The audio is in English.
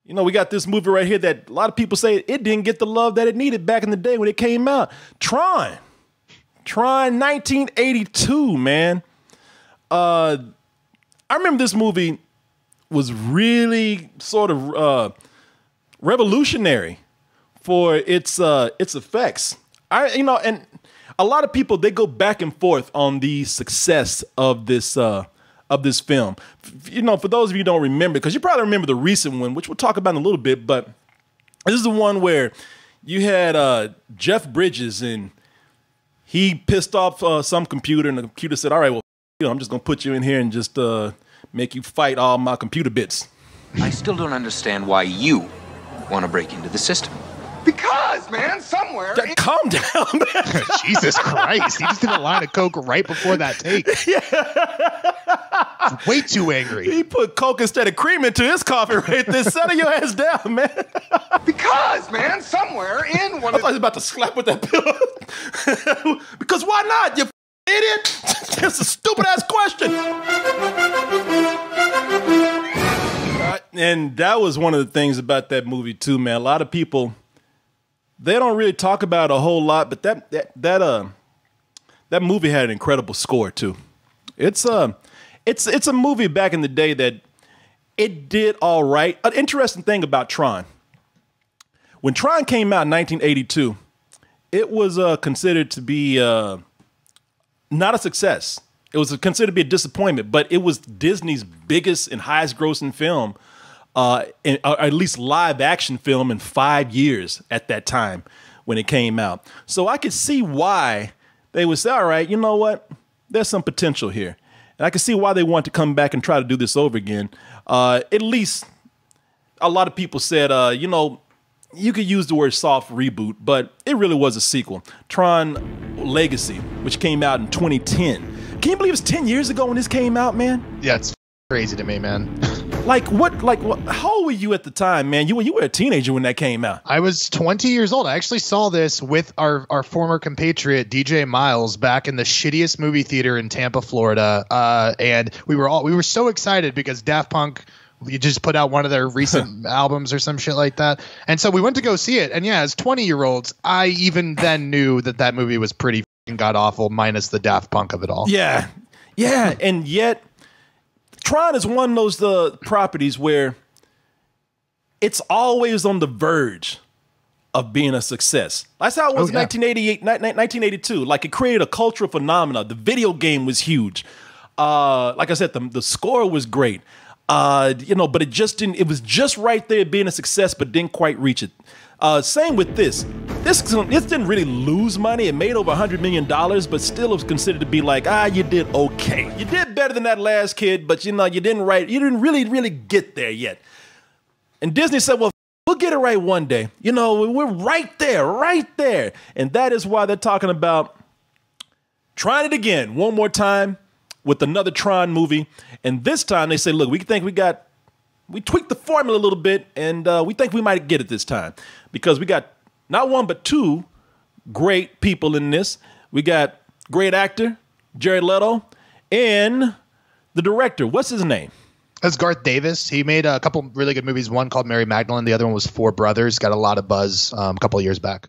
You know, we got this movie right here that a lot of people say it didn't get the love that it needed back in the day when it came out. Tron 1982, man. I remember this movie was really sort of revolutionary for its effects. And a lot of people, they go back and forth on the success of this film. You know, for those of you who don't remember, because you probably remember the recent one, which we'll talk about in a little bit, but this is the one where you had Jeff Bridges, and he pissed off some computer, and the computer said, all right, well, I'm just going to put you in here and just make you fight all my computer bits. I still don't understand why you want to break into the system. Because, man, somewhere... Calm down, man. Jesus Christ. He just did a line of coke right before that take. Yeah. Way too angry. He put coke instead of cream into his coffee right there. Settle your ass down, man. Because, man, somewhere in one I thought he was about to slap with that pillow. Because why not, you idiot? That's a stupid-ass question. And that was one of the things about that movie, too, man. A lot of people... they don't really talk about it a whole lot, but that movie had an incredible score too. It's a movie back in the day that it did all right. An interesting thing about Tron. When Tron came out in 1982, it was considered to be not a success. It was considered to be a disappointment, but it was Disney's biggest and highest grossing film. Or at least live action film in 5 years at that time when it came out. So I could see why they would say, all right, you know what? There's some potential here. And I could see why they want to come back and try to do this over again. At least a lot of people said, you know, you could use the word soft reboot, but it really was a sequel. Tron Legacy, which came out in 2010. Can you believe it's 10 years ago when this came out, man? Yeah, it's crazy to me, man. Like what? How old were you at the time, man? You were a teenager when that came out. I was 20 years old. I actually saw this with our former compatriot DJ Miles back in the shittiest movie theater in Tampa, Florida, and we were so excited because Daft Punk just put out one of their recent albums or some shit like that, and so we went to go see it. And yeah, as 20-year-olds, I even then knew that movie was pretty god awful, minus the Daft Punk of it all. Yeah, and yet. Tron is one of those properties where it's always on the verge of being a success. That's how it was in 1988, 1982. Like, it created a cultural phenomenon. The video game was huge. Like I said, the score was great. You know, but it just didn't. It was just right there being a success, but didn't quite reach it. Same with this. This didn't really lose money. It made over $100 million, but still it was considered to be like, you did okay. You did better than that last kid, but you know, you didn't really get there yet. And Disney said, well, we'll get it right one day. You know, we're right there. And that is why they're talking about trying it again one more time with another Tron movie. And this time they say, look, we tweaked the formula a little bit, and we think we might get it this time. Because we got not one, but two great people in this. We got great actor, Jared Leto, and the director. What's his name? That's Garth Davis. He made a couple really good movies. One called Mary Magdalene. The other one was Four Brothers. Got a lot of buzz a couple of years back.